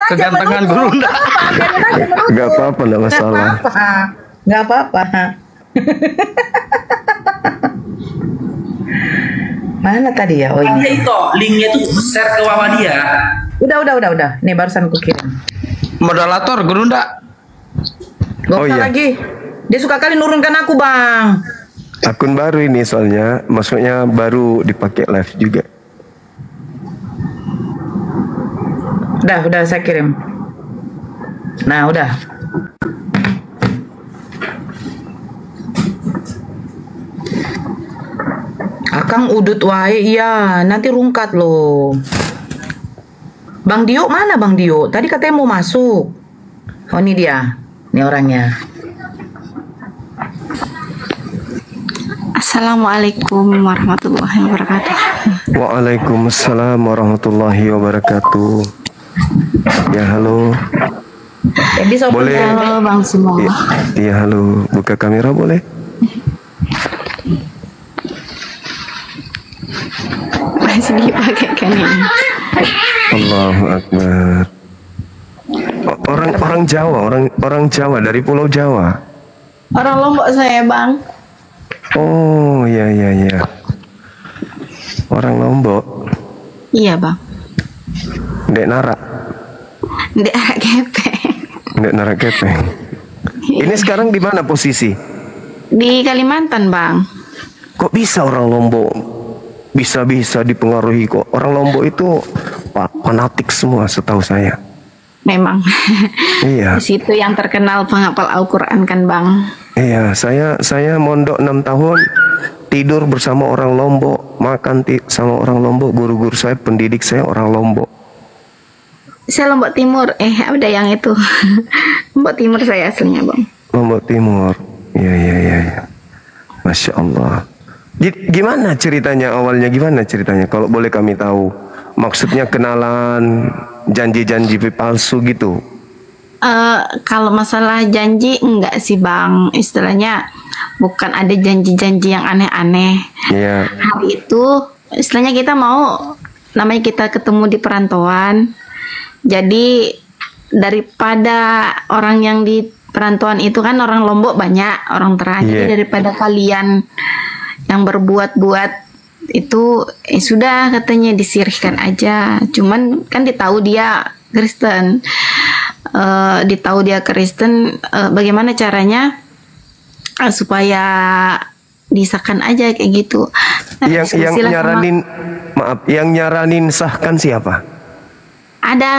kegantengan Gurunda. Nggak apa-apa, nggak masalah. Nggak apa-apa. Mana tadi ya? Oh Dia ini. itu linknya tuh share ke bawah dia. Udah. Nih barusan aku kirim. Moderator Gurunda. Gak Oh, usah iya. lagi. Dia suka kali nurunkan aku, Bang. Akun baru ini soalnya, maksudnya baru dipakai live juga. Udah saya kirim. Nah, udah. Akang udut wae, iya. Nanti rungkat loh. Bang Dio mana Bang Dio? Tadi katanya mau masuk. Oh ini dia. Ini orangnya. Assalamualaikum warahmatullahi wabarakatuh. Waalaikumsalam warahmatullahi wabarakatuh. Ya halo. Boleh. Halo Bang semua. Iya halo. Buka kamera boleh? Masih dipakai kan ini. Allahu Akbar. Orang Jawa, orang Jawa dari Pulau Jawa. Orang Lombok saya Bang. Oh iya. Orang Lombok. Iya Bang. Ndek Narak. Ndek arak gepeng. Ndek Narak Kepeng. Ini sekarang di mana posisi? Di Kalimantan Bang. Kok bisa orang Lombok bisa dipengaruhi kok? Orang Lombok itu fanatik semua setahu saya. Memang. Iya. Di situ yang terkenal penghafal Al-Qur'an kan Bang. Iya, saya mondok 6 tahun, tidur bersama orang Lombok, makan sama orang Lombok, guru-guru saya, pendidik saya orang Lombok. Saya Lombok Timur. Ada yang itu. Lombok Timur saya aslinya Bang. Lombok Timur. Iya. Masya Allah. Gimana ceritanya awalnya? Gimana ceritanya? Kalau boleh kami tahu. Maksudnya kenalan, janji-janji palsu gitu. Kalau masalah janji enggak sih Bang. Istilahnya bukan ada janji-janji yang aneh-aneh. Iya. Hari itu istilahnya kita mau, namanya kita ketemu di perantauan. Jadi daripada orang yang di perantauan itu kan orang Lombok banyak, orang Terang. Jadi daripada kalian yang berbuat-buat itu sudah katanya disirihkan aja. Cuman kan ditahu dia Kristen. Bagaimana caranya supaya disahkan aja kayak gitu. Nah, yang nyaranin sahkan siapa? Ada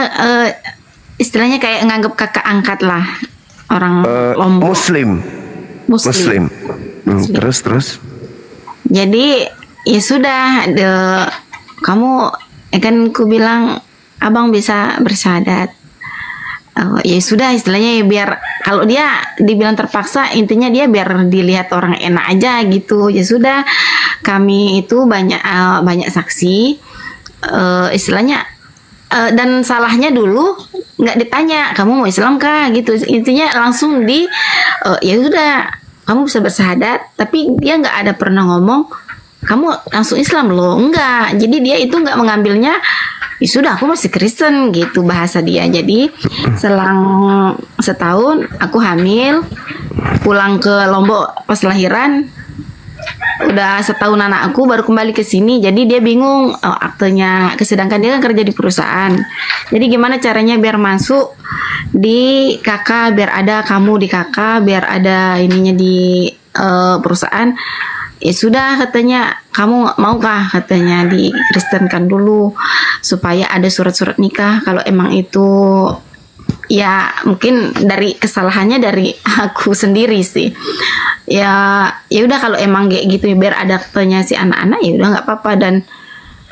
istilahnya kayak nganggap kakak angkat lah orang Lombok. Muslim. Terus. Jadi ya sudah, kamu kan ku bilang abang bisa bersyahadat. Ya sudah istilahnya ya biar kalau dia dibilang terpaksa, intinya dia biar dilihat orang enak aja gitu. Ya sudah, kami itu banyak saksi, istilahnya dan salahnya dulu nggak ditanya kamu mau Islam kah gitu. Intinya langsung ya sudah kamu bisa bersyahadat, tapi dia nggak ada pernah ngomong kamu langsung Islam loh, enggak. Jadi dia itu nggak mengambilnya ya sudah aku masih Kristen gitu bahasa dia. Jadi selang setahun aku hamil, pulang ke Lombok pas lahiran, udah setahun anak aku baru kembali ke sini. Jadi dia bingung aktenya, sedangkan dia kan kerja di perusahaan. Jadi gimana caranya biar masuk di kakak, biar ada kamu di kakak, biar ada ininya di perusahaan. Ya sudah katanya, kamu maukah katanya di Kristenkan dulu supaya ada surat-surat nikah. Kalau emang itu ya mungkin dari kesalahannya dari aku sendiri sih. Ya udah kalau emang kayak gitu biar ada katanya si anak-anak, ya udah nggak apa-apa. Dan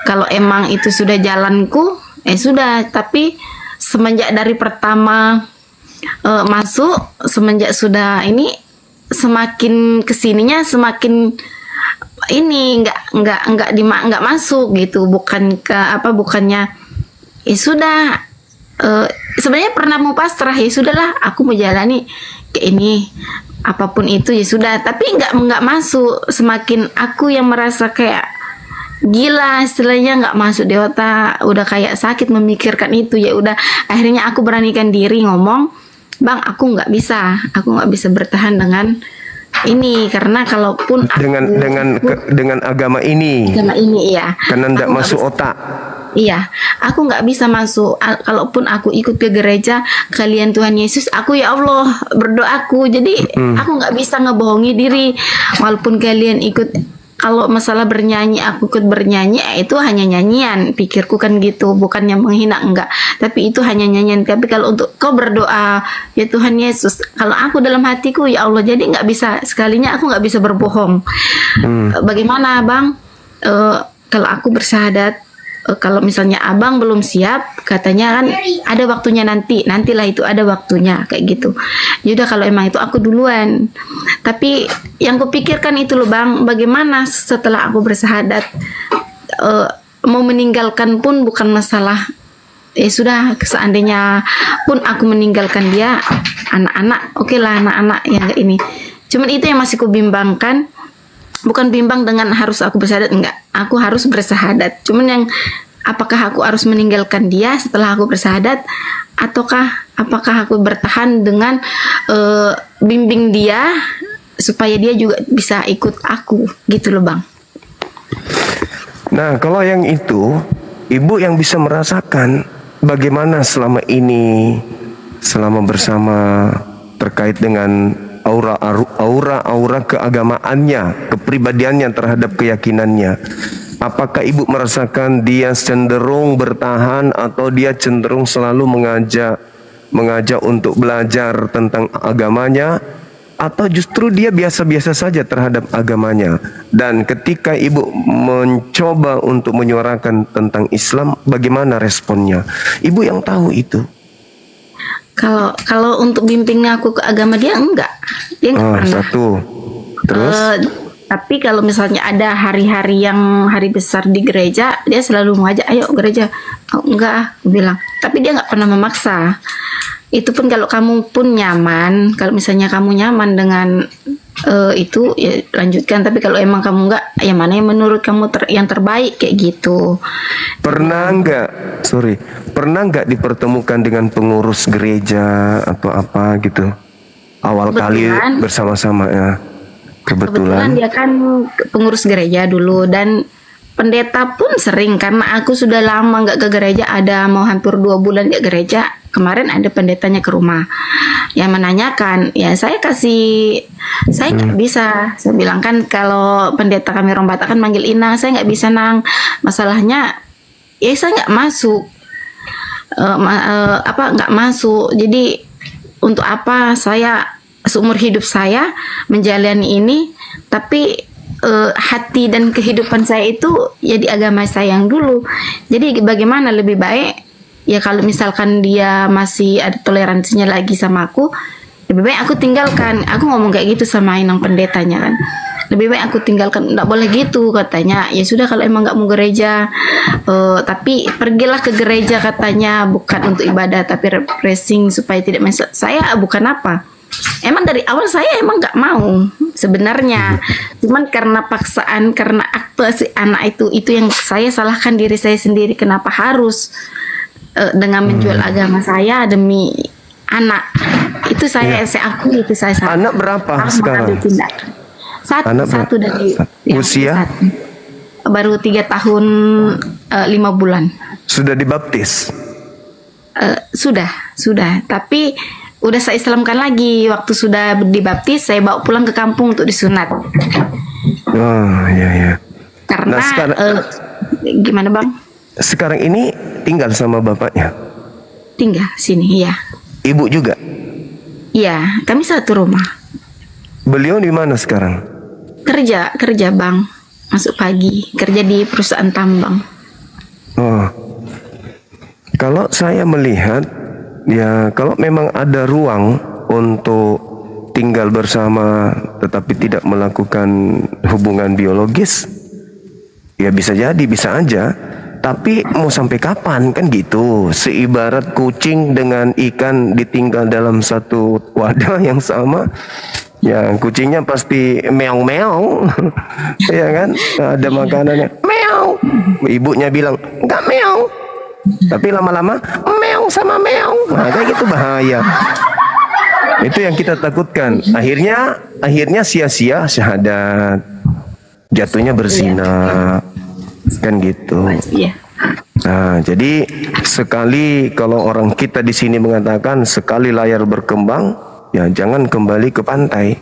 kalau emang itu sudah jalanku, sudah. Tapi semenjak dari pertama masuk, semenjak sudah ini, semakin kesininya semakin ini nggak masuk gitu. Bukannya ya sudah, sebenarnya pernah mau pasrah, ya sudahlah aku mau jalani kayak ini apapun itu ya sudah, tapi nggak masuk. Semakin aku yang merasa kayak gila, istilahnya nggak masuk di otak, udah kayak sakit memikirkan itu. Ya udah, akhirnya aku beranikan diri ngomong, Bang, aku nggak bisa bertahan dengan ini, karena kalaupun dengan agama ini iya, karena nggak masuk otak. Iya, aku nggak bisa masuk. Kalaupun aku ikut ke gereja, kalian Tuhan Yesus, aku ya Allah berdoaku. Jadi aku nggak bisa ngebohongi diri. Walaupun kalian ikut, kalau masalah bernyanyi, aku ikut bernyanyi, itu hanya nyanyian. Pikirku kan gitu, bukannya menghina, enggak. Tapi itu hanya nyanyian. Tapi kalau untuk kau berdoa, ya Tuhan Yesus, kalau aku dalam hatiku, ya Allah, jadi nggak bisa, sekalinya aku nggak bisa berbohong. Bagaimana Bang? Kalau aku bersahadat, kalau misalnya abang belum siap, katanya kan ada waktunya nantilah itu ada waktunya kayak gitu. Yaudah kalau emang itu aku duluan. Tapi yang kupikirkan itu loh Bang, bagaimana setelah aku bersahadat, mau meninggalkan pun bukan masalah. Sudah, seandainya pun aku meninggalkan dia, anak-anak, oke lah anak-anak yang ini. Cuman itu yang masih kubimbangkan. Bukan bimbang dengan harus aku bersahadat, enggak. Aku harus bersahadat. Cuman yang apakah aku harus meninggalkan dia setelah aku bersahadat, ataukah apakah aku bertahan dengan bimbing dia supaya dia juga bisa ikut aku, gitu loh Bang. Nah, kalau yang itu, Ibu yang bisa merasakan bagaimana selama ini, selama bersama, terkait dengan aura keagamaannya, kepribadiannya terhadap keyakinannya. Apakah Ibu merasakan dia cenderung bertahan atau dia cenderung selalu mengajak untuk belajar tentang agamanya, atau justru dia biasa-biasa saja terhadap agamanya? Dan ketika Ibu mencoba untuk menyuarakan tentang Islam, bagaimana responnya? Ibu yang tahu itu. Kalau untuk bimbing aku ke agama dia enggak pernah. Satu. Terus? Tapi kalau misalnya ada hari-hari yang hari besar di gereja, dia selalu mengajak, ayo gereja. Enggak, aku bilang. Tapi dia nggak pernah memaksa. Itu pun kalau kamu pun nyaman, kalau misalnya kamu nyaman dengan itu ya lanjutkan. Tapi kalau emang kamu enggak, yang mana yang menurut kamu yang terbaik kayak gitu. Pernah nggak dipertemukan dengan pengurus gereja atau apa gitu? Awal kali bersama-sama ya. Kebetulan dia kan pengurus gereja dulu, dan pendeta pun sering, karena aku sudah lama nggak ke gereja, ada mau hampir 2 bulan nggak gereja. Kemarin ada pendetanya ke rumah yang menanyakan, ya saya nggak bisa. Saya bilang kan kalau pendeta kami Orang Batak kan manggil Inang, saya nggak bisa Nang. Masalahnya ya saya nggak masuk, nggak masuk. Jadi untuk apa saya seumur hidup saya menjalani ini, tapi hati dan kehidupan saya itu ya di agama saya yang dulu. Jadi bagaimana lebih baik ya kalau misalkan dia masih ada toleransinya lagi sama aku, lebih baik aku tinggalkan. Aku ngomong kayak gitu sama Inang pendetanya kan. Lebih baik aku tinggalkan, enggak boleh gitu katanya. Ya sudah kalau emang nggak mau gereja, tapi pergilah ke gereja katanya, bukan untuk ibadah tapi refreshing supaya tidak masuk. Saya bukan apa. Emang dari awal saya emang nggak mau sebenarnya, cuman karena paksaan, karena akte si anak itu yang saya salahkan diri saya sendiri. Kenapa harus dengan menjual agama saya demi anak? Itu saya akui, itu saya salah. Anak berapa sekarang? Satu dari usia baru 3 tahun 5 bulan. Sudah dibaptis? Sudah, tapi udah saya Islamkan lagi. Waktu sudah dibaptis, saya bawa pulang ke kampung untuk disunat. Oh iya. Karena gimana Bang? Sekarang ini tinggal sama bapaknya? Tinggal sini, iya. Ibu juga? Iya, kami satu rumah. Beliau di mana sekarang? Kerja Bang. Masuk pagi, kerja di perusahaan tambang. Oh. Kalau saya melihat, ya kalau memang ada ruang untuk tinggal bersama tetapi tidak melakukan hubungan biologis, ya bisa jadi, bisa aja. Tapi mau sampai kapan kan gitu? Seibarat kucing dengan ikan ditinggal dalam satu wadah yang sama, ya kucingnya pasti meong-meong. Ya kan? Ada makanannya meong meow. Ibunya bilang, enggak meow. Tapi lama-lama, meow sama meow. Nah, kayak gitu bahaya. Itu yang kita takutkan. Akhirnya sia-sia syahadat. Jatuhnya berzina. Kan gitu. Iya. Nah, jadi sekali kalau orang kita di sini mengatakan sekali layar berkembang, ya jangan kembali ke pantai.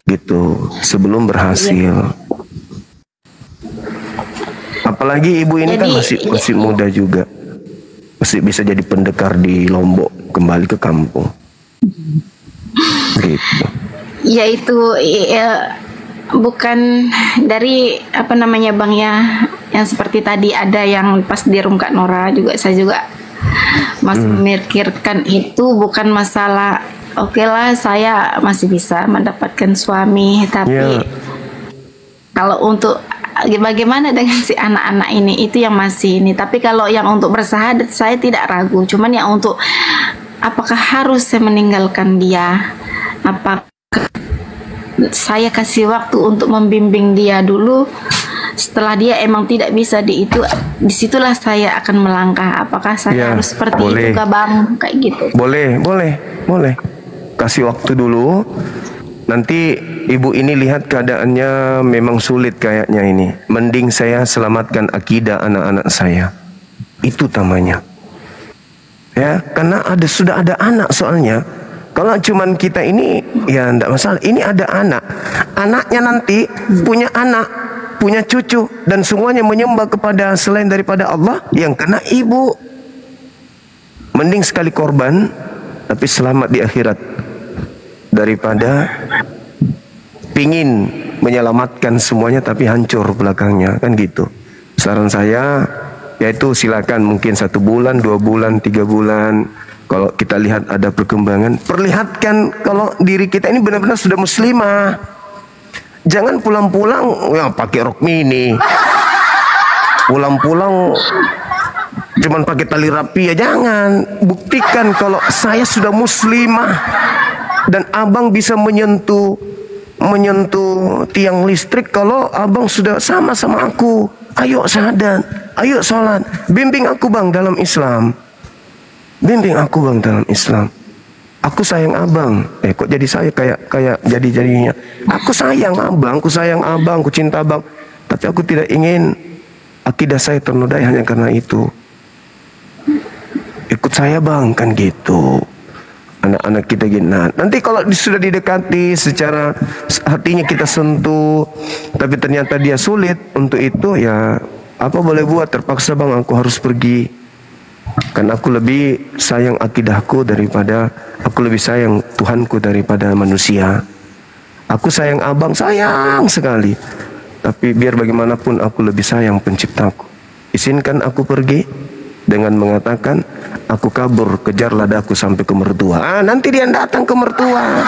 Gitu, sebelum berhasil. Apalagi ibu ini kan masih muda juga. Masih bisa jadi pendekar di Lombok, kembali ke kampung. Gitu. Ya itu bukan dari apa namanya Bang ya, yang seperti tadi ada yang pas di room Kak Nora juga, saya juga masih memikirkan itu bukan masalah oke lah saya masih bisa mendapatkan suami, tapi kalau untuk bagaimana dengan si anak-anak ini, itu yang masih ini. Tapi kalau yang untuk bersahadat saya tidak ragu, cuman yang untuk apakah harus saya meninggalkan dia, apakah saya kasih waktu untuk membimbing dia dulu, setelah dia emang tidak bisa di itu, disitulah saya akan melangkah. Apakah saya harus seperti itu kah Bang, kayak gitu? Boleh. Kasih waktu dulu. Nanti ibu ini lihat keadaannya memang sulit kayaknya ini. Mending saya selamatkan akidah anak-anak saya. Itu tamanya. Ya, karena sudah ada anak soalnya. Kalau cuman kita ini ya enggak masalah. Ini ada anak. Anaknya nanti punya anak, punya cucu, dan semuanya menyembah kepada selain daripada Allah, yang kena ibu. Mending sekali korban tapi selamat di akhirat daripada pingin menyelamatkan semuanya tapi hancur belakangnya, kan gitu. Saran saya yaitu silakan mungkin 1 bulan, 2 bulan, 3 bulan. Kalau kita lihat ada perkembangan, perlihatkan kalau diri kita ini benar-benar sudah muslimah. Jangan pulang-pulang ya pakai rok mini. Pulang-pulang cuman pakai tali rapi ya jangan. Buktikan kalau saya sudah muslimah dan abang bisa menyentuh tiang listrik kalau abang sudah sama aku. Ayo syahadat, ayo sholat, bimbing aku Bang dalam Islam. Bimbing aku Bang dalam Islam. Aku sayang abang. Kok jadi saya kayak jadinya. Aku sayang abang, aku cinta abang. Tapi aku tidak ingin akidah saya ternodai hanya karena itu. Ikut saya Bang, kan gitu. Anak-anak kita gini. Nah, nanti kalau sudah didekati secara hatinya kita sentuh, tapi ternyata dia sulit untuk itu, ya apa boleh buat, terpaksa Bang aku harus pergi. Karena aku lebih sayang akidahku daripada, aku lebih sayang Tuhanku daripada manusia. Aku sayang abang, sayang sekali. Tapi biar bagaimanapun aku lebih sayang penciptaku. Izinkan aku pergi dengan mengatakan, aku kabur, kejar ladaku sampai ke mertua. Nanti dia datang ke mertua.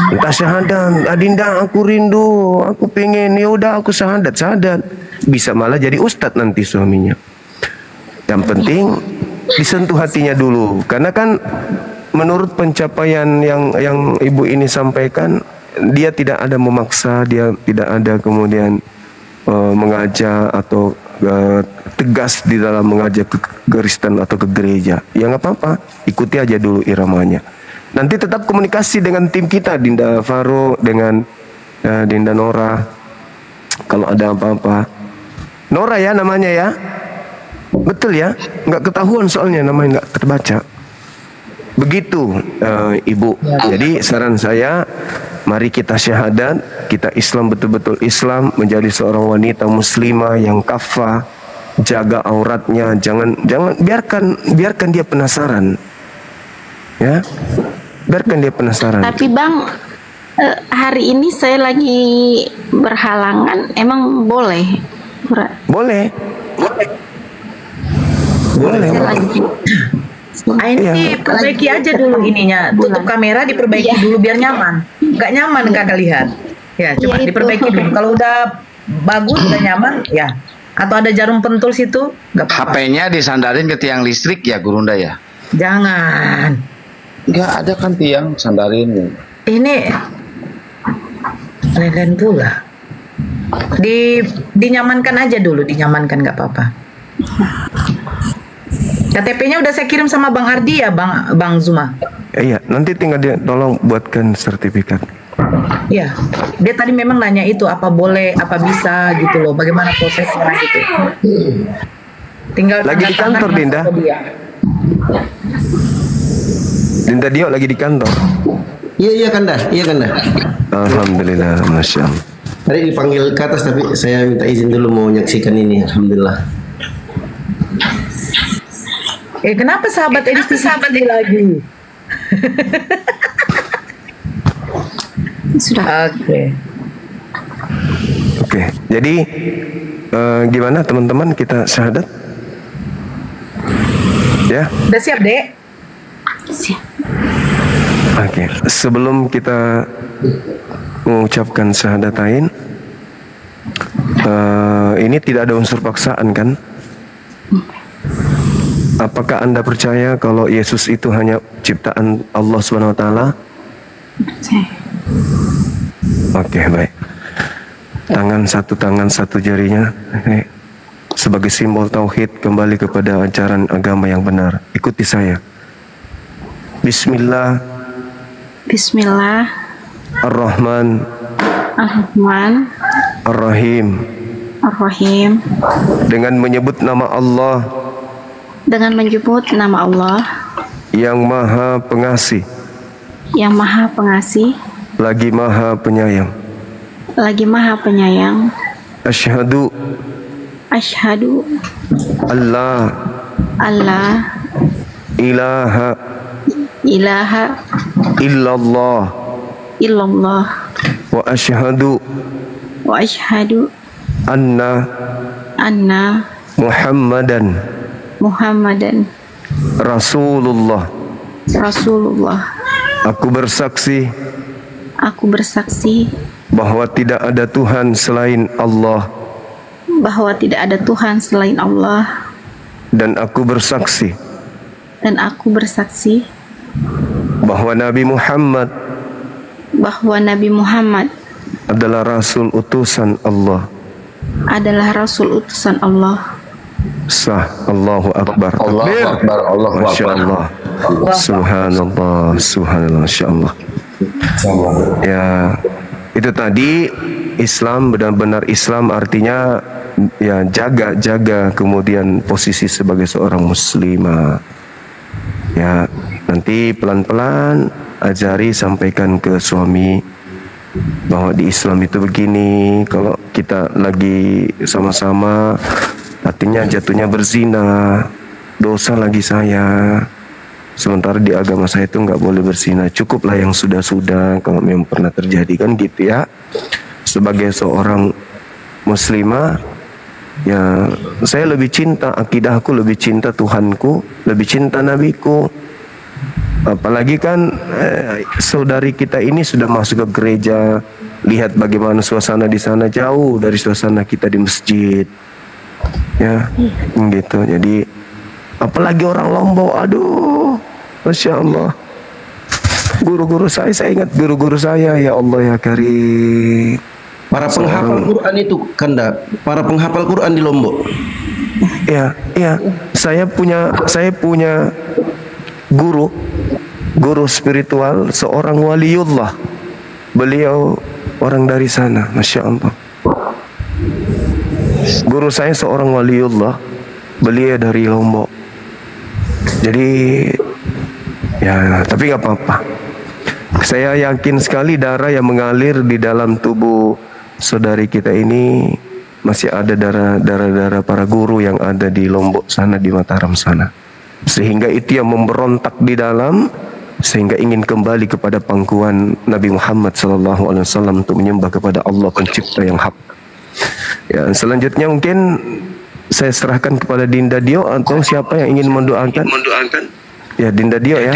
Entah syahadat, Adinda aku rindu, aku pengen, ya udah aku syahadat. Bisa malah jadi ustadz nanti suaminya. Yang penting disentuh hatinya dulu, karena kan menurut pencapaian yang ibu ini sampaikan, dia tidak ada memaksa, dia tidak ada kemudian mengajak atau tegas di dalam mengajak ke Kristen atau ke gereja. Ya nggak apa-apa, ikuti aja dulu iramanya. Nanti tetap komunikasi dengan tim kita, Dinda Faro dengan Dinda Nora. Kalau ada apa-apa, Nora ya namanya ya. Betul ya, nggak ketahuan soalnya namanya nggak terbaca. Begitu ibu. Jadi saran saya, mari kita syahadat, kita Islam betul-betul Islam, menjadi seorang wanita muslimah yang kafah, jaga auratnya, jangan biarkan dia penasaran, ya, biarkan dia penasaran. Tapi Bang, hari ini saya lagi berhalangan, emang boleh? Boleh. Ini perbaiki aja dulu ininya, tutup kamera, diperbaiki dulu biar nyaman. Nggak nyaman kakak lihat. Ya, coba diperbaiki dulu. Kalau udah bagus, udah nyaman, ya. Atau ada jarum pentul situ, nggak apa-apa. HP-nya disandarin ke tiang listrik ya, Gurunda ya? Jangan. Nggak ada kan tiang sandarin. Ini lain-lain pula. Dinyamankan aja dulu, dinyamankan nggak apa-apa. KTP-nya udah saya kirim sama Bang Ardi ya, Bang Zuma. Iya, nanti tinggal dia tolong buatkan sertifikat. Iya, dia tadi memang nanya itu apa boleh, apa bisa gitu loh, bagaimana prosesnya gitu. Tinggal lagi di kantor Dinda. Dinda Dio lagi di kantor. Iya Kanda. Alhamdulillah, masya Allah. Tadi dipanggil ke atas tapi saya minta izin dulu mau menyaksikan ini. Alhamdulillah. Kenapa sahabat edisi lagi? Sudah. Oke. Jadi gimana teman-teman kita syahadat? Ya. Udah siap, Dek? Siap. Oke. Sebelum kita mengucapkan syahadatain, ini tidak ada unsur paksaan kan? Apakah Anda percaya kalau Yesus itu hanya ciptaan Allah Subhanahu wa taala? Oke, baik. Tangan satu jarinya sebagai simbol tauhid kembali kepada ajaran agama yang benar. Ikuti saya. Bismillah. Ar-Rahman. Ar-Rahim. Dengan menyebut nama Allah. Yang Maha Pengasih. Lagi Maha Penyayang. Asyhadu. Allah. Ilaha. Illallah. Wa asyhadu. Anna. Muhammadan. Rasulullah. Aku bersaksi bahwa tidak ada Tuhan selain Allah. Dan aku bersaksi bahwa Nabi Muhammad adalah Rasul utusan Allah. Sah. Allahu Akbar. Masya Allah. Subhanallah. Masya Allah. Ya, itu tadi Islam, benar-benar Islam artinya ya jaga kemudian posisi sebagai seorang muslimah. Ya, nanti pelan-pelan ajari, sampaikan ke suami bahwa di Islam itu begini, kalau kita lagi sama-sama artinya jatuhnya berzina, dosa lagi saya. Sementara di agama saya itu nggak boleh berzina. Cukuplah yang sudah-sudah kalau memang pernah terjadi kan gitu ya. Sebagai seorang muslimah, ya saya lebih cinta akidahku, lebih cinta Tuhanku, lebih cinta nabiku. Apalagi kan saudari kita ini sudah masuk ke gereja. Lihat bagaimana suasana di sana, jauh dari suasana kita di masjid. Ya, gitu. Jadi apalagi orang Lombok, aduh, masya Allah. Guru-guru saya ingat guru-guru saya, ya Allah ya Karim. Para penghafal Quran itu Kanda, para penghafal Quran di Lombok. Ya. Saya punya guru spiritual, seorang waliullah. Beliau orang dari sana, masya Allah. Guru saya seorang waliullah, beliau dari Lombok. Jadi ya, tapi nggak apa-apa. Saya yakin sekali darah yang mengalir di dalam tubuh saudari kita ini masih ada darah para guru yang ada di Lombok sana, di Mataram sana. Sehingga itu yang memberontak di dalam, sehingga ingin kembali kepada pangkuan Nabi Muhammad SAW untuk menyembah kepada Allah pencipta yang hak. Ya, selanjutnya mungkin saya serahkan kepada Dinda Dio atau siapa yang ingin mendoakan. Ya, Dinda Dio ya.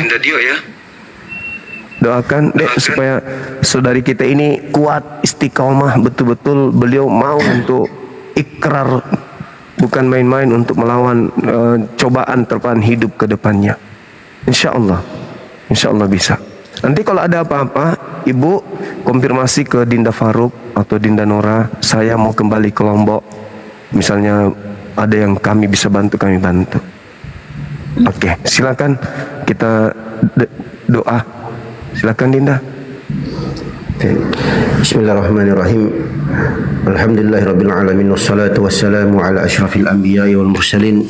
Doakan Dek supaya saudari kita ini kuat, istiqomah, betul-betul beliau mau untuk ikrar, bukan main-main untuk melawan cobaan terpaan hidup ke depannya. Insya Allah bisa. Nanti kalau ada apa-apa, Ibu konfirmasi ke Dinda Faruk atau Dinda Nora, saya mau kembali ke Lombok. Misalnya ada yang kami bisa bantu, kami bantu. Oke, silakan kita doa. Silakan Dinda. Bismillahirrahmanirrahim. Alhamdulillahirabbil alamin wassalatu wassalamu ala asyrafil anbiya'i wal mursalin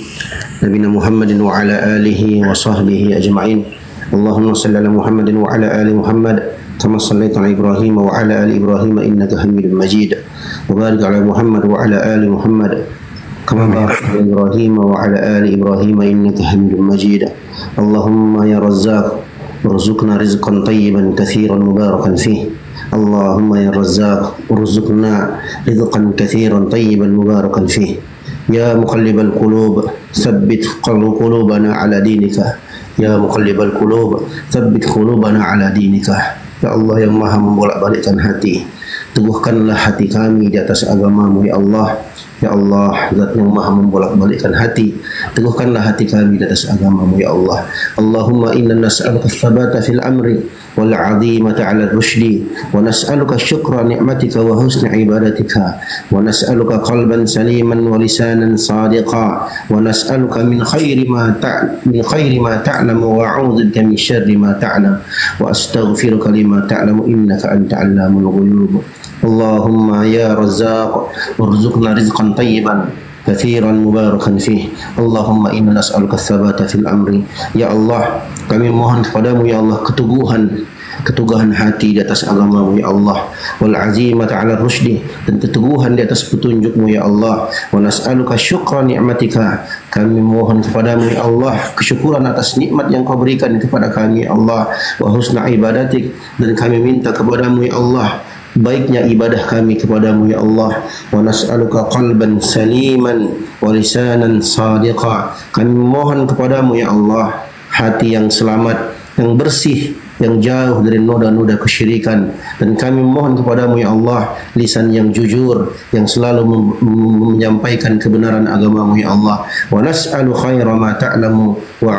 nabiyina Muhammadin wa ala alihi wa sahbihi ajma'in. Allahumma shalli ala Muhammadin wa ala ali Muhammad kama shallaita ala Ibrahim wa ala ali Ibrahim innaka Hamidum Majid. Wa barik ala Muhammad wa ala ali Muhammad kama barakta ala Ibrahim wa ala ali Ibrahim innaka Hamidum Majid. Allahumma ya Razzaq warzuqna rizqan tayyiban katsiran mubarakan fih. Allahumma ya Razzaq urzuqna rizqan katsiran tayyiban mubarakan fih. Ya muqallibal qulub tsabbit qulubana ala dinika. Ya muqallibal qulub tsabbit qulubana ala dinika. Ya Allah yang Maha membolak-balikkan hati, teguhkanlah hati kami di atas agama-Mu ya Allah. Ya Allah, Zat yang Maha membolak-balikkan hati, teguhkanlah hati kami di atas agama-Mu ya Allah. Allahumma inna nas'aluka tsabata fil amri wal 'azimata 'ala ar-rusydi wa nas'aluka syukra ni'matika wa husna ibadatika wa nas'aluka qalban saliman wa lisanan sadiqa wa nas'aluka min khairi ma ta'lamu wa a'udzubika min syarri ma ta'lam wa astaghfiruka lima ta'lamu innaka anta 'allamul ghuyub. Allahumma ya Razzaq urzuqna rizqan tayyiban kathiran mubarakan fih. Allahumma inna nas'aluka tsabata fil amri. Ya Allah, kami mohon kepadamu ya Allah keteguhan hati di atas agama-Mu ya Allah, wal azimata 'ala rusdi, dan keteguhan di atas petunjuk-Mu ya Allah. Wa nas'aluka syukra ni'matika, kami mohon kepadamu ya Allah kesyukuran atas nikmat yang Kau berikan kepada kami ya Allah. Wa husna ibadatik, dan kami minta kepadamu ya Allah baiknya ibadah kami kepadamu ya Allah. Wa nas'aluka qalban saliman wa lisanan sadiqa, kami mohon kepadamu ya Allah hati yang selamat, yang bersih, yang jauh dari noda-noda kesyirikan, dan kami mohon kepadamu ya Allah lisan yang jujur, yang selalu menyampaikan kebenaran agama-Mu ya Allah. Wa nas'alu khaira ma ta'lamu wa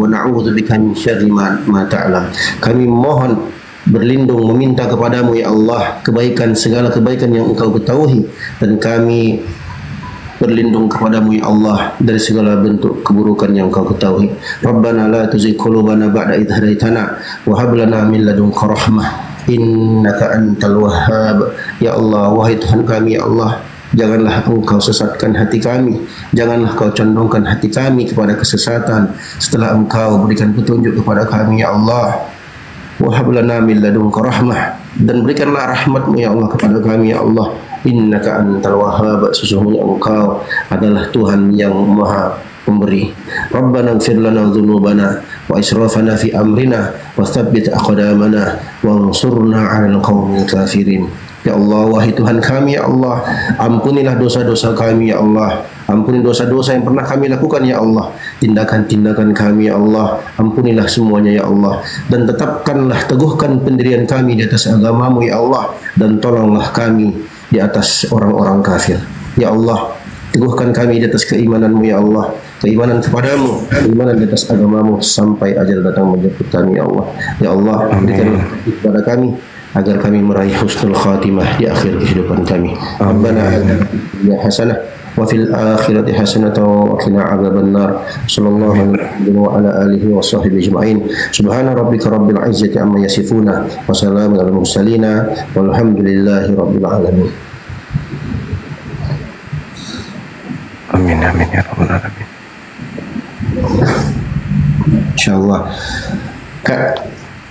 na'udzu bika min syarri ma ta'lam, kami mohon berlindung meminta kepadamu ya Allah kebaikan, segala kebaikan yang Engkau ketahui, dan kami berlindung kepadamu ya Allah dari segala bentuk keburukan yang Engkau ketahui. Rabbana la tuzigh qulubana ba'da idh hadaitana wa hab lana min ladunka rahmah innaka antal wahhab. Ya Allah, wahai Tuhan kami ya Allah, janganlah Engkau sesatkan hati kami, janganlah Kau condongkan hati kami kepada kesesatan setelah Engkau berikan petunjuk kepada kami ya Allah. Wahab lana min ladunka rahmah, dan berikanlah rahmat-Mu ya Allah kepada kami ya Allah. Innaka antal wahhab, sesungguhnya Engkau adalah Tuhan yang Maha Pemberi. Rabbana ighfir lana dzunubana wa israfana fi amrina wa tsabbit aqdamana wa ansurna 'alal qaumil kafirin. Ya Allah, wahai Tuhan kami ya Allah, ampunilah dosa-dosa kami ya Allah. Ampuni dosa-dosa yang pernah kami lakukan ya Allah. Tindakan-tindakan kami ya Allah, ampunilah semuanya ya Allah. Dan tetapkanlah, teguhkan pendirian kami di atas agama-Mu ya Allah. Dan tolonglah kami di atas orang-orang kafir ya Allah. Teguhkan kami di atas keimanan-Mu ya Allah, keimanan kepadamu, keimanan di atas agama-Mu sampai ajal datang menjemput kami ya Allah. Ya Allah, berikanlah kepada kami agar kami meraih husnul khatimah di akhir kehidupan kami. Rabbana atina hasanah wa fil akhirati hasanah wa qina adzabannar. Sallallahu alaihi wa ala alihi wa sahbihi ajma'in. Subhana rabbika rabbil izzati amma yasifuna wa salamun alal mursalin walhamdulillahi rabbil alamin. Amin amin ya rabbal alamin. Insyaallah.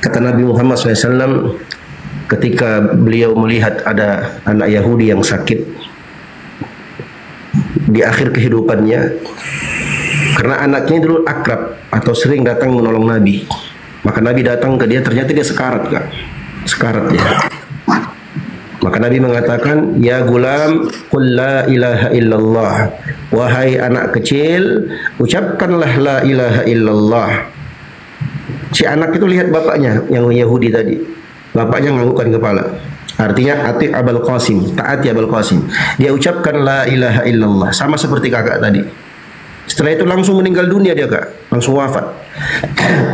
Kata Nabi Muhammad SAW ketika beliau melihat ada anak Yahudi yang sakit di akhir kehidupannya, karena anaknya dulu akrab atau sering datang menolong Nabi, maka Nabi datang ke dia, ternyata dia sekarat dia. Maka Nabi mengatakan, ya gulam qul la ilaha illallah, wahai anak kecil ucapkanlah la ilaha illallah. Si anak itu lihat bapaknya yang Yahudi tadi, bapaknya menganggukkan kepala. Artinya ati Abul Qasim, taati Abul Qasim. Dia ucapkan la ilaha illallah, sama seperti kakak tadi. Setelah itu langsung meninggal dunia dia, Kak. Langsung wafat.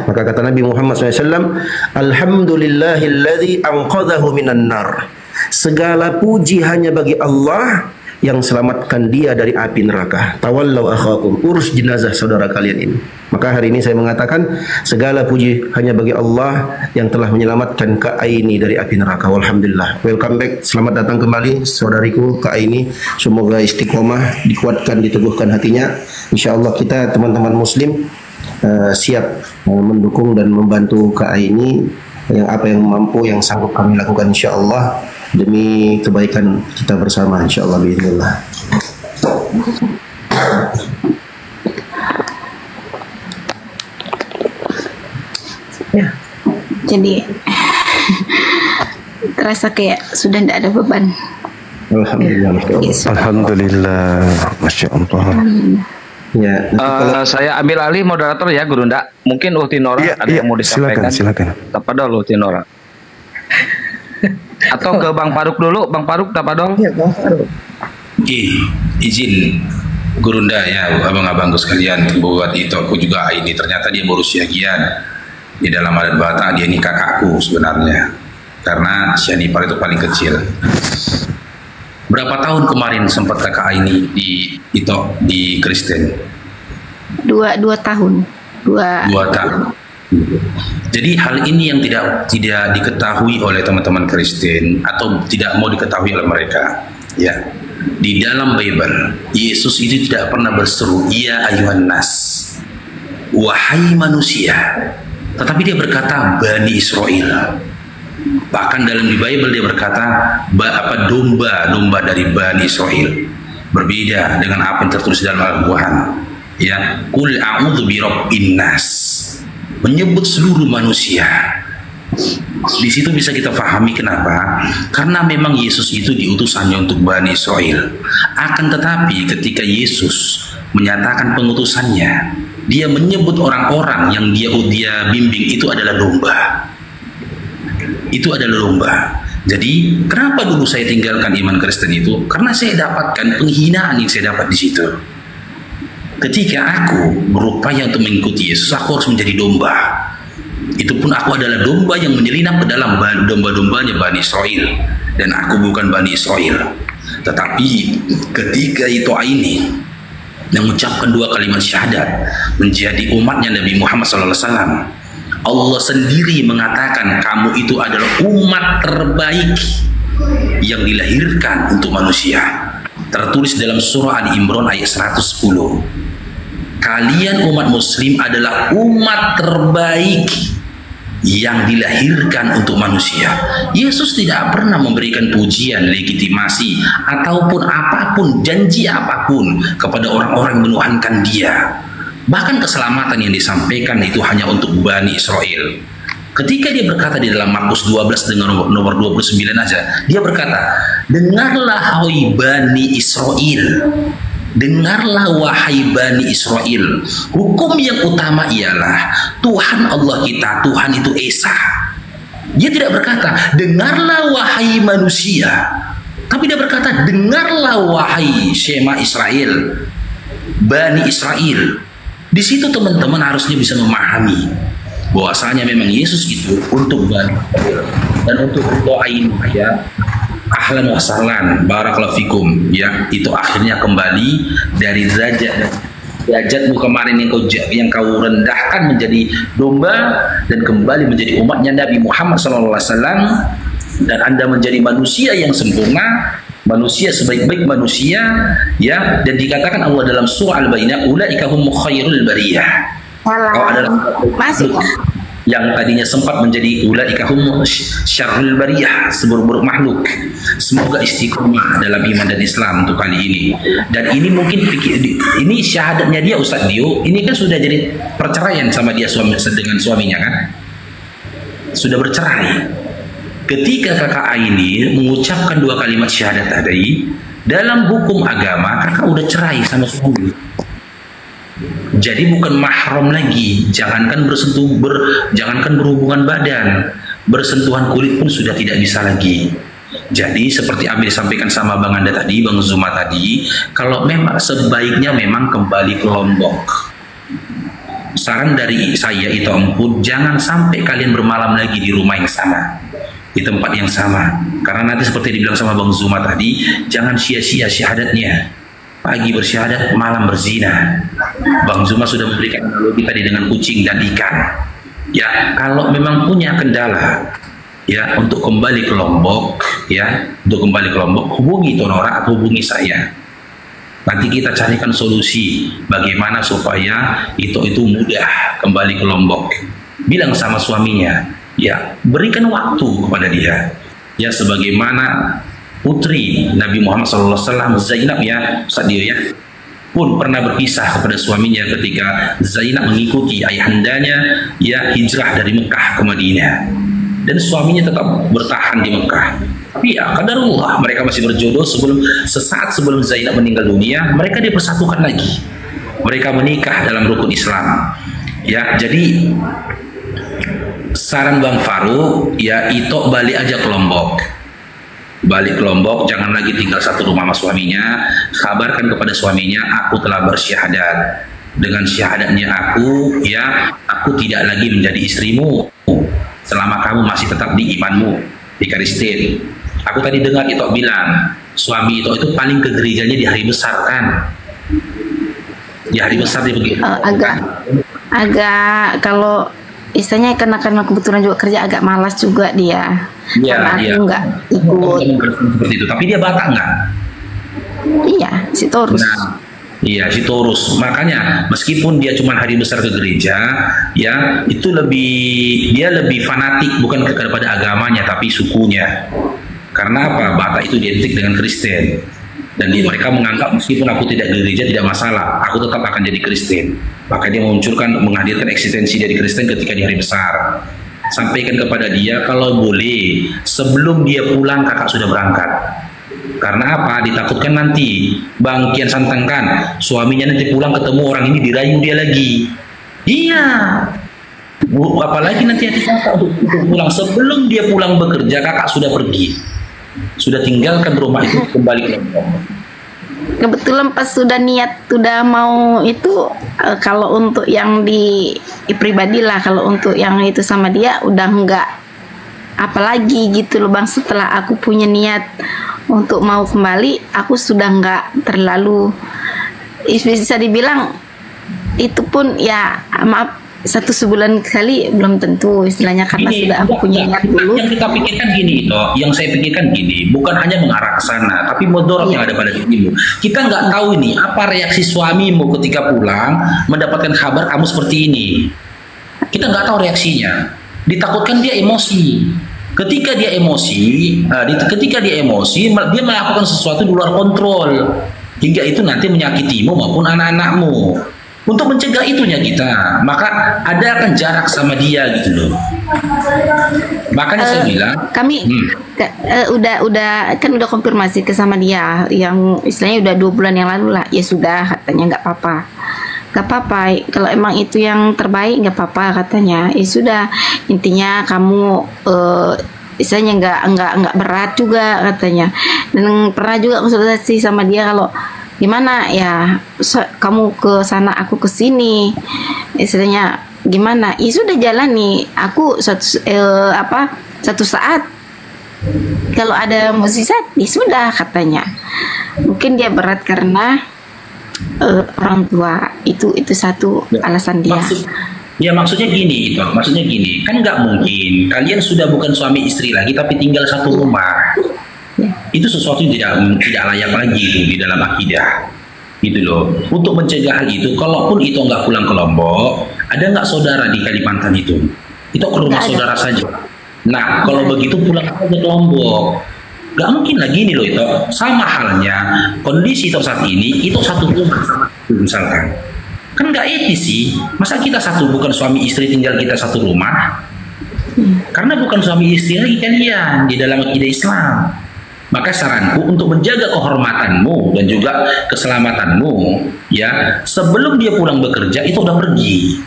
Maka kata Nabi Muhammad SAW, Alhamdulillahilladzi anqadhahu minan nar. Segala puji hanya bagi Allah yang selamatkan dia dari api neraka. Tawallau akhakum, urus jenazah saudara kalian ini. Maka hari ini saya mengatakan segala puji hanya bagi Allah yang telah menyelamatkan Kak Aini dari api neraka. Alhamdulillah. Welcome back, selamat datang kembali saudariku Kak Aini. Semoga istiqomah, dikuatkan, diteguhkan hatinya. Insyaallah kita teman-teman muslim siap mendukung dan membantu Kak Aini yang apa yang mampu, yang sanggup kami lakukan insyaallah demi kebaikan kita bersama insyaallah bismillah. Ya. Jadi terasa kayak sudah tidak ada beban. Alhamdulillah. Alhamdulillah, masya Allah. Ya, saya ambil alih moderator ya, Gurunda. Mungkin Ultinora ada yang mau disampaikan. Silakan. Tapadol Ultinora. Atau ke Bang Faruk dulu, Bang Faruk tapadol. Ya, Bang Faruk. Izin Gurunda ya, abang-abangku sekalian, buat itu aku juga ini ternyata dia baru Syagian. Di dalam adat Batak dia ini kakakku sebenarnya, karena Syanipar itu paling kecil. Berapa tahun kemarin sempat kakak ini di Kristen? Dua tahun. Dua tahun. Jadi hal ini yang tidak diketahui oleh teman-teman Kristen atau tidak mau diketahui oleh mereka. Ya, di dalam Bible Yesus itu tidak pernah berseru ya ayuhan nas, wahai manusia, tetapi dia berkata Bani Israel. Bahkan dalam di Bible dia berkata domba dari Bani Israel. Berbeda dengan apa yang tertulis dalam Al-Quran. Ya, Qul a'udzu birabbin nas, menyebut seluruh manusia. Di situ bisa kita pahami kenapa? Karena memang Yesus itu diutus hanya untuk Bani Israel. Akan tetapi ketika Yesus menyatakan pengutusannya, dia menyebut orang-orang yang dia bimbing itu adalah domba. Itu adalah domba. Jadi kenapa dulu saya tinggalkan iman Kristen itu? Karena saya dapatkan penghinaan yang saya dapat di situ. Ketika aku berupaya untuk mengikuti Yesus, aku harus menjadi domba. Itu pun aku adalah domba yang menyelinap ke dalam domba-dombanya Bani Israel, dan aku bukan Bani Israel. Tetapi ketika itu ini mengucapkan dua kalimat syahadat menjadi umatnya Nabi Muhammad SAW, Allah sendiri mengatakan kamu itu adalah umat terbaik yang dilahirkan untuk manusia. Tertulis dalam surah Ali Imran ayat 110. Kalian umat muslim adalah umat terbaik yang dilahirkan untuk manusia. Yesus tidak pernah memberikan pujian, legitimasi, ataupun apapun, janji apapun kepada orang-orang yang menuhankan dia. Bahkan keselamatan yang disampaikan itu hanya untuk Bani Israel. Ketika dia berkata di dalam Markus 12 dengan nomor 29 aja, dia berkata, dengarlah wahai Bani Israel, dengarlah wahai Bani Israel, hukum yang utama ialah Tuhan Allah kita, Tuhan itu Esa. Dia tidak berkata, dengarlah wahai manusia, tapi dia berkata, dengarlah wahai Shema Israel, Bani Israel. Di situ teman-teman harusnya bisa memahami bahwasanya memang Yesus itu untuk Bani dan untuk doain ya ahlan wa sahlan barakallahu fikum ya, itu akhirnya kembali dari derajatmu kemarin yang kau rendahkan menjadi domba dan kembali menjadi umatnya Nabi Muhammad SAW, dan Anda menjadi manusia yang sempurna, manusia sebaik-baik manusia ya, dan dikatakan Allah dalam surah Al-Baqarah ulaika hum khairul bariyah. Kau adalah masih yang tadinya sempat menjadi ulaika hum syarrul bariyah, seburuk-buruk makhluk. Semoga istiqomah dalam iman dan Islam untuk kali ini. Dan ini mungkin ini syahadatnya dia Ustaz Dio, ini kan sudah jadi perceraian sama dia dengan suaminya kan? Sudah bercerai. Ketika kakak ini mengucapkan dua kalimat syahadat tadi, dalam hukum agama kakak udah cerai sama suami. Jadi bukan mahram lagi, jangankan jangankan berhubungan badan, bersentuhan kulit pun sudah tidak bisa lagi. Jadi seperti Amir disampaikan sama Bang Anda tadi, Bang Zuma tadi, kalau memang sebaiknya memang kembali ke Lombok. Kembali ke Lombok, ya itu akhirnya kembali menjadi umatnya Nabi Muhammad SAW. Dan ini mungkin saran dari saya itu ampun, jangan sampai kalian bermalam lagi di rumah yang sama, di tempat yang sama, karena nanti seperti dibilang sama Bang Zuma tadi, jangan sia-sia syahadatnya. Pagi bersyahadat, malam berzina. Bang Zuma sudah memberikan analogi tadi dengan kucing dan ikan. Ya, kalau memang punya kendala ya untuk kembali ke Lombok, ya untuk kembali ke Lombok, hubungi Tonora atau hubungi saya. Nanti kita carikan solusi bagaimana supaya itu mudah kembali ke Lombok. Bilang sama suaminya, ya berikan waktu kepada dia. Ya sebagaimana putri Nabi Muhammad SAW Zainab ya, Sadio ya, pun pernah berpisah kepada suaminya ketika Zainab mengikuti ayahandanya ya hijrah dari Mekah ke Madinah. Dan suaminya tetap bertahan di Mekah. Tapi ya qadarullah, mereka masih berjodoh. Sesaat sebelum Zainab meninggal dunia, mereka dipersatukan lagi. Mereka menikah dalam rukun Islam. Ya, jadi saran Bang Farouk, ya itu balik aja ke Lombok. Balik ke Lombok, jangan lagi tinggal satu rumah sama suaminya. Kabarkan kepada suaminya, aku telah bersyahadat. Dengan syahadatnya aku, ya aku tidak lagi menjadi istrimu selama kamu masih tetap di imanmu, di Kristen. Aku tadi dengar itu bilang suami itu paling ke gerejanya di hari besar kan? Di hari besar dia begitu. Agak kalau istilahnya karena kebetulan juga kerja agak malas juga dia. Ya, karena aku nggak ikut. Seperti itu. Tapi dia Batak nggak? Iya, si Taurus. Nah, iya, si Taurus. Makanya meskipun dia cuma hari besar ke gereja, ya itu dia lebih fanatik bukan kepada agamanya tapi sukunya. Karena apa? Batak itu identik dengan Kristen. Dan mereka menganggap meskipun aku tidak ke gereja tidak masalah, aku tetap akan jadi Kristen. Maka dia menghadirkan eksistensi dari Kristen ketika di hari besar. Sampaikan kepada dia kalau boleh sebelum dia pulang kakak sudah berangkat. Karena apa? Ditakutkan nanti Bang Kian santangkan suaminya nanti pulang ketemu orang ini dirayu dia lagi. Iya. Apalagi nanti kakak untuk pulang, sebelum dia pulang bekerja kakak sudah pergi, sudah tinggalkan rumah itu kembali ke Lombok. Kebetulan pas sudah niat sudah mau itu kalau untuk yang di pribadi lah, kalau untuk yang itu sama dia udah enggak apalagi gitu loh Bang. Setelah aku punya niat untuk mau kembali, aku sudah enggak terlalu, bisa dibilang itu pun ya maaf 1 sebulan kali belum tentu istilahnya, karena gini, sudah aku punya niat dulu. Yang kita pikirkan gini toh, yang saya pikirkan gini, bukan hanya mengarah ke sana, tapi mudarat yang ada pada dirimu. Kita nggak tahu ini apa reaksi suamimu ketika pulang mendapatkan kabar kamu seperti ini. Kita nggak tahu reaksinya. Ditakutkan dia emosi. Ketika dia emosi, dia melakukan sesuatu di luar kontrol hingga itu nanti menyakitimu maupun anak-anakmu. Untuk mencegah itunya kita, maka adakan jarak sama dia gitu loh. Makanya saya bilang kami udah konfirmasi ke sama dia yang istilahnya udah 2 bulan yang lalu lah. Ya sudah katanya nggak apa-apa kalau emang itu yang terbaik nggak apa-apa katanya. Ya sudah, intinya kamu istilahnya nggak berat juga katanya. Dan pernah juga konsultasi sama dia kalau gimana ya kamu ke sana aku ke sini istilahnya gimana, ya sudah jalani. Aku satu saat kalau ada mukjizat ya sudah katanya. Mungkin dia berat karena orang tua, itu satu alasan dia. Maksudnya gini, kan nggak mungkin kalian sudah bukan suami istri lagi tapi tinggal satu rumah. Itu sesuatu yang tidak layak lagi itu di dalam akidah gitu loh. Untuk mencegah hal itu, kalaupun itu nggak pulang ke Lombok, ada nggak saudara di Kalimantan itu ke rumah saudara saja. Nah kalau begitu pulang aja ke Lombok. Nggak mungkin lagi nih loh, itu sama halnya kondisi saat ini itu satu rumah misalkan, kan nggak etis sih. Masa kita bukan suami istri tinggal kita satu rumah? Karena bukan suami istri lagi kalian di dalam akidah Islam. Maka saranku untuk menjaga kehormatanmu dan juga keselamatanmu, ya sebelum dia pulang bekerja itu udah pergi.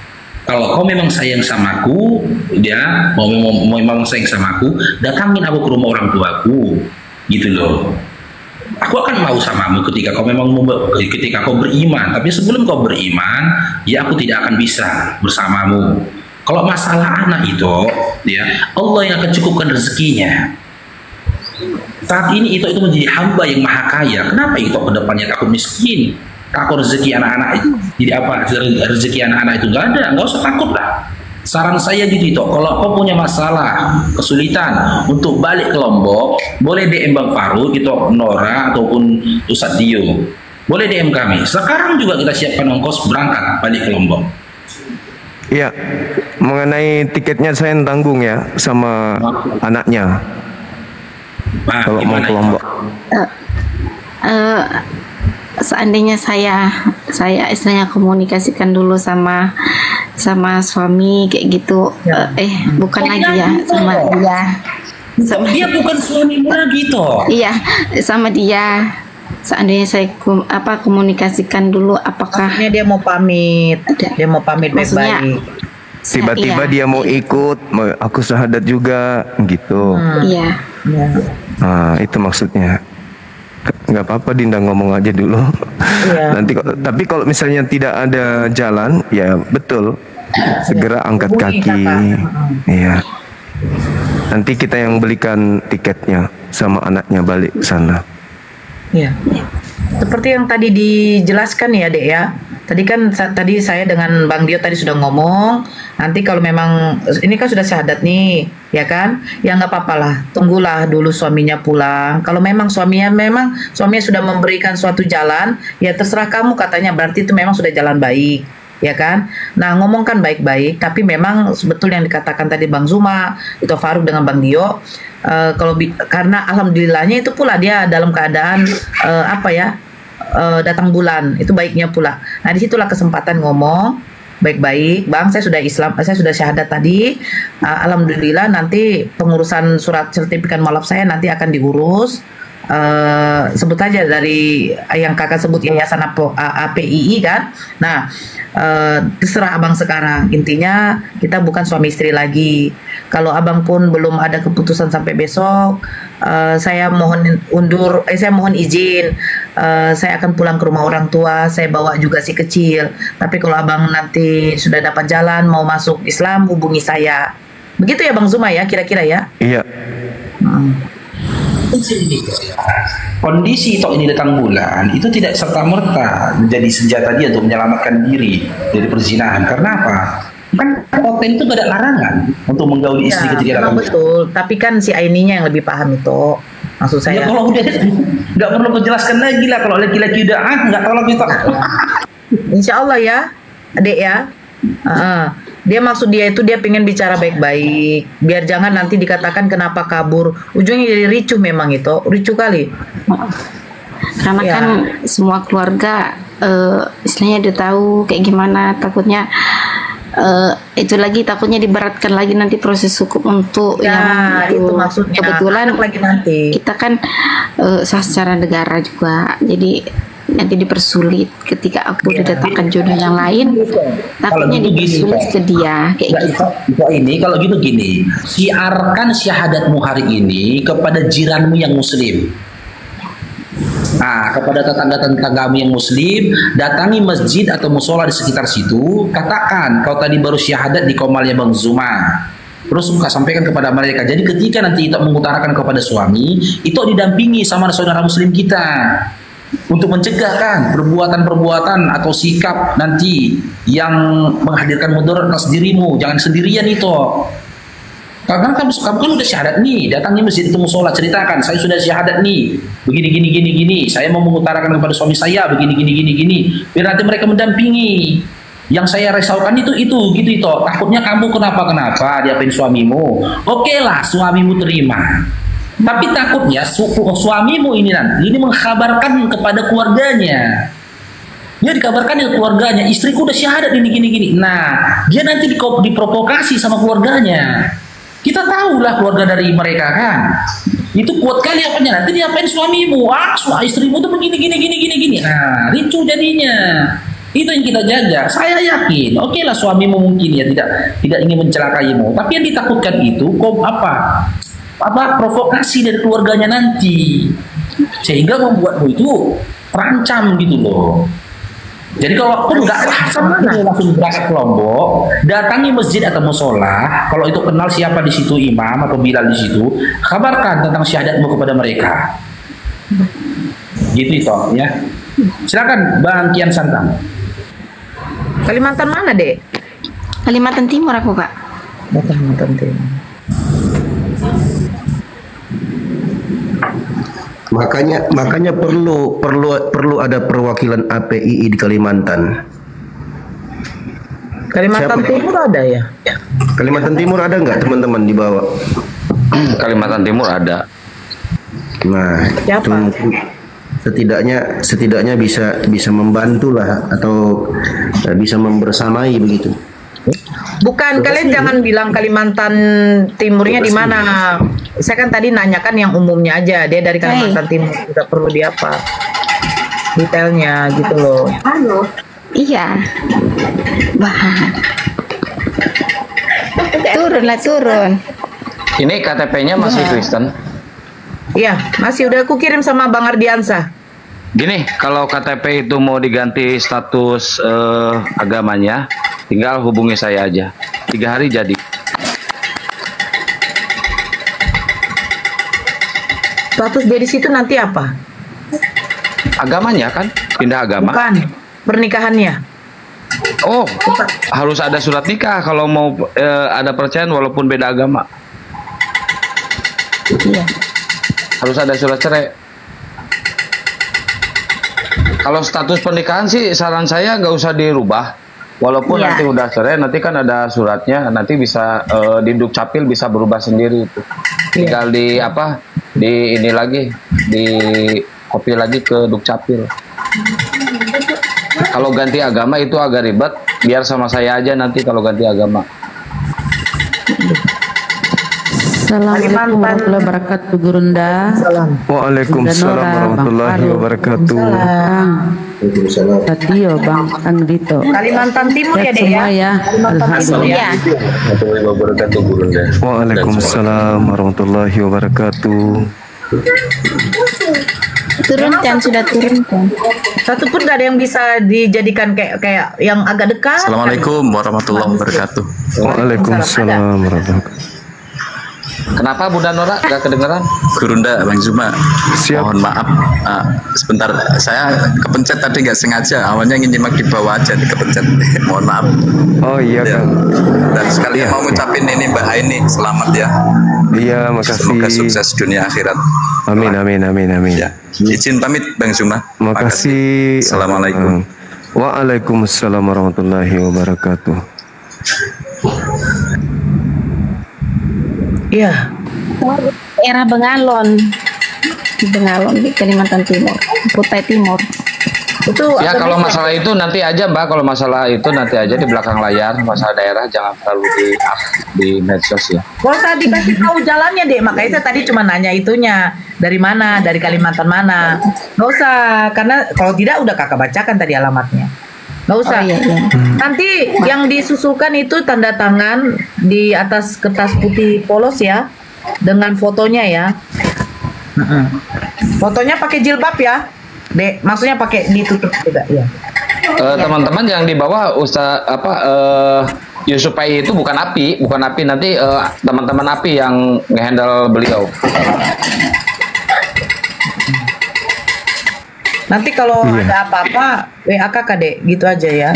Kalau kau memang sayang samaku, dia memang sayang samaku, datangin aku ke rumah orang tuaku, gitu loh. Aku akan mau samamu ketika kau ketika kau beriman. Tapi sebelum kau beriman, ya aku tidak akan bisa bersamamu. Kalau masalah anak itu, ya Allah yang akan cukupkan rezekinya. Saat ini itu menjadi hamba yang maha kaya. Kenapa itu ke depannya takut miskin? Takut rezeki anak-anak itu? Jadi apa? Rezeki anak-anak itu nggak ada, nggak usah takut lah. Saran saya gitu itu, kalau kau punya masalah, kesulitan untuk balik ke Lombok, boleh DM Bang Faru, itu Nora ataupun Ustadz Dio. Boleh DM kami. Sekarang juga kita siapkan ongkos berangkat balik ke Lombok. Iya, mengenai tiketnya saya yang tanggung ya sama anaknya. Nah, kalau mau ke Lombok. Seandainya saya istilahnya komunikasikan dulu sama suami kayak gitu, bukan lagi ya sama dia. Dia bukan suamimu lagi toh. Iya, sama dia. Seandainya saya komunikasikan dulu, apakah dia mau pamit, baik-baik. Tiba-tiba dia mau ikut, aku syahadat juga, gitu. Iya. Nah, itu maksudnya. Nggak apa-apa Dinda ngomong aja dulu. Iya. Tapi kalau misalnya tidak ada jalan, ya betul. Segera angkat kaki. Iya. Nanti kita yang belikan tiketnya sama anaknya balik ke sana. Iya. Seperti yang tadi dijelaskan ya, Dek ya. Tadi saya dengan Bang Dio tadi sudah ngomong, nanti kalau memang ini kan sudah syahadat nih, ya kan? Ya nggak apa-apa lah, tunggulah dulu suaminya pulang. Kalau memang suaminya sudah memberikan suatu jalan, ya terserah kamu katanya, berarti itu memang sudah jalan baik, ya kan? Nah, ngomongkan baik-baik, tapi memang betul yang dikatakan tadi Bang Zuma, itu Faruk dengan Bang Dio, karena alhamdulillahnya itu pula dia dalam keadaan datang bulan, itu baiknya pula. Nah, disitulah kesempatan ngomong baik-baik, Bang, saya sudah Islam, saya sudah syahadat tadi, alhamdulillah nanti pengurusan surat sertifikat mualaf saya nanti akan diurus. Sebut aja dari yang kakak sebut yayasan APII kan. Nah, terserah abang sekarang, intinya kita bukan suami istri lagi. Kalau abang pun belum ada keputusan sampai besok, saya mohon izin, saya akan pulang ke rumah orang tua, saya bawa juga si kecil. Tapi kalau abang nanti sudah dapat jalan mau masuk Islam, hubungi saya. Begitu ya Bang Zuma ya, kira-kira ya? Iya. Kondisi ini datang bulan itu tidak serta-merta menjadi senjata dia untuk menyelamatkan diri dari perzinahan. Karena apa? Kan konten itu gak ada larangan untuk menggauli istri ketika datang bulan. Betul, tapi kan si Aininya yang lebih paham itu. Maksud saya. Ya kalau udah nggak perlu menjelaskan lagi lah, kalau laki-laki udah nggak tahu lagi tak. Insya Allah ya, Adek ya. Dia maksud dia itu dia pengen bicara baik-baik, biar jangan nanti dikatakan kenapa kabur, ujungnya jadi ricuh. Memang itu ricuh kali. Karena kan semua keluarga istilahnya udah tahu kayak gimana, takutnya itu lagi takutnya diberatkan lagi nanti proses hukum untuk yang itu maksudnya. Kebetulan lagi nanti kita kan sah secara negara juga, jadi nanti dipersulit ketika aku didatangkan jodoh yang lain, takutnya dipersulit ke dia kayak gitu. Ini kalau gitu gini, siarkan syahadatmu hari ini kepada jiranmu yang muslim. Nah, kepada tetangga-tetanggamu yang muslim, datangi masjid atau musola di sekitar situ, katakan kau tadi baru syahadat di komalnya Bang Zuma. Terus buka sampaikan kepada mereka. Jadi ketika nanti itu mengutarakan kepada suami, itu didampingi sama saudara muslim kita untuk mencegah kan perbuatan-perbuatan atau sikap nanti yang menghadirkan mudarat atas dirimu. Jangan sendirian itu. Karena kamu kan udah syahadat nih, datangi masjid itu musola, ceritakan saya sudah syahadat nih, begini, saya mau mengutarakan kepada suami saya begini, biar nanti mereka mendampingi. Yang saya risaukan itu gitu. Takutnya kamu kenapa diapain suamimu. Oke lah, suamimu terima. Tapi takutnya suamimu ini nanti mengkabarkan kepada keluarganya. Dia dikabarkan ke keluarganya, istriku udah syahadat gini. Nah, dia nanti diprovokasi sama keluarganya. Kita tahulah keluarga dari mereka kan. Itu kuat kali apanya, nanti diapain suamimu. Istrimu tuh begini. Nah, ricu jadinya. Itu yang kita jaga. Saya yakin, oke lah suamimu mungkin ya tidak ingin mencelakaimu, tapi yang ditakutkan itu provokasi dari keluarganya nanti. sehingga membuatmu itu terancam gitu loh. Jadi kalau pun nggak langsung berangkat ke Lombok, datangi masjid atau musola. Kalau itu kenal siapa di situ imam atau bilal di situ, kabarkan tentang syahadatmu kepada mereka. Gitu itu ya. Silakan Bang Kian Santang. Kalimantan mana, Dek? Kalimantan Timur aku, Kak. Kalimantan Timur. Makanya perlu ada perwakilan APII di Kalimantan. Kalimantan Timur ada ya? Kalimantan Timur ada nggak teman-teman di bawah? Kalimantan Timur ada. Nah, siapa? Itu setidaknya bisa membantu lah atau bisa membersamai begitu. Bukan, kalian jangan bilang Kalimantan Timurnya di mana. Saya kan tadi nanyakan yang umumnya aja. Dia dari Kalimantan Timur, tidak perlu di apa detailnya gitu loh. Iya. Wah. Turun. Ini KTP-nya masih Kristen? Iya, masih udah aku kirim sama Bang Ardiansa. Gini, kalau KTP itu mau diganti status agamanya, tinggal hubungi saya aja. 3 hari jadi. Status dari situ nanti apa? Agamanya kan, pindah agama. Bukan, pernikahannya. Oh, harus ada surat nikah kalau mau ada perceraian walaupun beda agama. Iya. Harus ada surat cerai. Kalau status pernikahan sih saran saya nggak usah dirubah. Walaupun nanti udah cerai, nanti kan ada suratnya, nanti bisa di Dukcapil bisa berubah sendiri itu. Tinggal di ini lagi, di copy lagi ke Dukcapil. Kalau ganti agama itu agak ribet, biar sama saya aja nanti kalau ganti agama. Assalamualaikum warahmatullahi wabarakatuh, Gurunda. Waalaikumsalam warahmatullahi wabarakatuh. Sadio, Bang Anggito. Kalimantan Timur ya, Dek ya? Alhamdulillah. Waalaikumsalam warahmatullahi wabarakatuh. Turun kan, sudah turun kan. Satu pun gak ada yang bisa dijadikan kayak yang agak dekat. Assalamualaikum warahmatullahi wabarakatuh. Waalaikumsalam warahmatullahi wabarakatuh. Kenapa Bunda Nora gak kedengeran? Gurunda, Bang Zuma. Siap. Mohon maaf, sebentar saya kepencet tadi nggak sengaja. Awalnya ingin nyimak di bawah aja, kepencet. Mohon maaf. Oh iya ya. kan. Dan sekalian mau ngucapin ini Mbak Aini, selamat ya. Iya, makasih. Semoga sukses dunia akhirat. Amin, amin, amin, amin. Ya. Izin pamit Bang Zuma. Makasih. Assalamualaikum. Waalaikumsalam warahmatullahi wabarakatuh. Iya. Daerah Bengalon. Di Bengalon di Kalimantan Timur, Kutai Timur. Itu ya kalau masalah itu nanti aja Mbak, kalau masalah itu nanti aja di belakang layar. Masalah daerah jangan terlalu di medsos ya. Gak usah dikasih tahu jalannya, Dek. Makanya saya tadi cuma nanya itunya. Dari mana, dari Kalimantan mana. Gak usah, karena kalau tidak udah kakak bacakan tadi alamatnya. Gak usah. Oh, iya. Nanti yang disusulkan itu tanda tangan di atas kertas putih polos ya, dengan fotonya ya. Fotonya pakai jilbab ya, Dek. Maksudnya pakai ditutup juga ya. Teman-teman yang di bawah Ustaz Yusuf Pai itu bukan api nanti teman-teman api yang ngehandle beliau. Nanti kalau ada apa-apa WA kakak, Dek, gitu aja ya.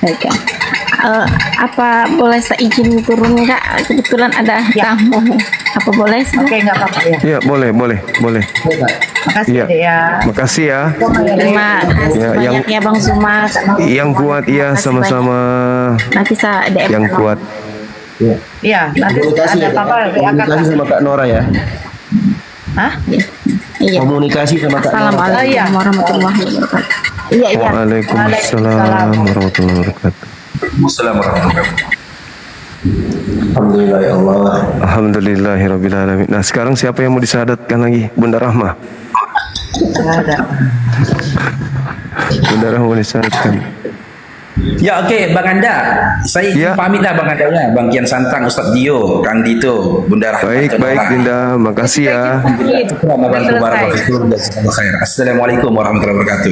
Oke. Apa boleh saya izin turun Kak? Kebetulan ada tamu. Apa boleh? Oke, nggak apa-apa ya. Iya, boleh. Makasih Iya. Dek ya. Makasih ya. Terima kasih banyak ya Bang Zuma. Yang kuat ya, sama-sama. Nanti saya DM yang kuat. Iya, nanti ada apa-apa WA kakak. Komunikasi sama Kak Nora ya. Hah? Iya. Komunikasi sama Kak Nora. Assalamualaikum warahmatullahi wabarakatuh. Iya. Waalaikumsalam warahmatullahi wabarakatuh. Alhamdulillah ya Allah. Alhamdulillahirabbil alamin. Nah, sekarang siapa yang mau disyahadatkan lagi? Bunda Rahma. Nggak ada. Bunda Rahma mau disyahadatkan. Ya oke, Bang Anda, saya izin pamit dah Bang Anda ya, Bang Kian Santang, Ustaz Dio, Kang Dito, Bunda Rahmat. Baik Dinda, makasih ya. Assalamualaikum warahmatullahi wabarakatuh.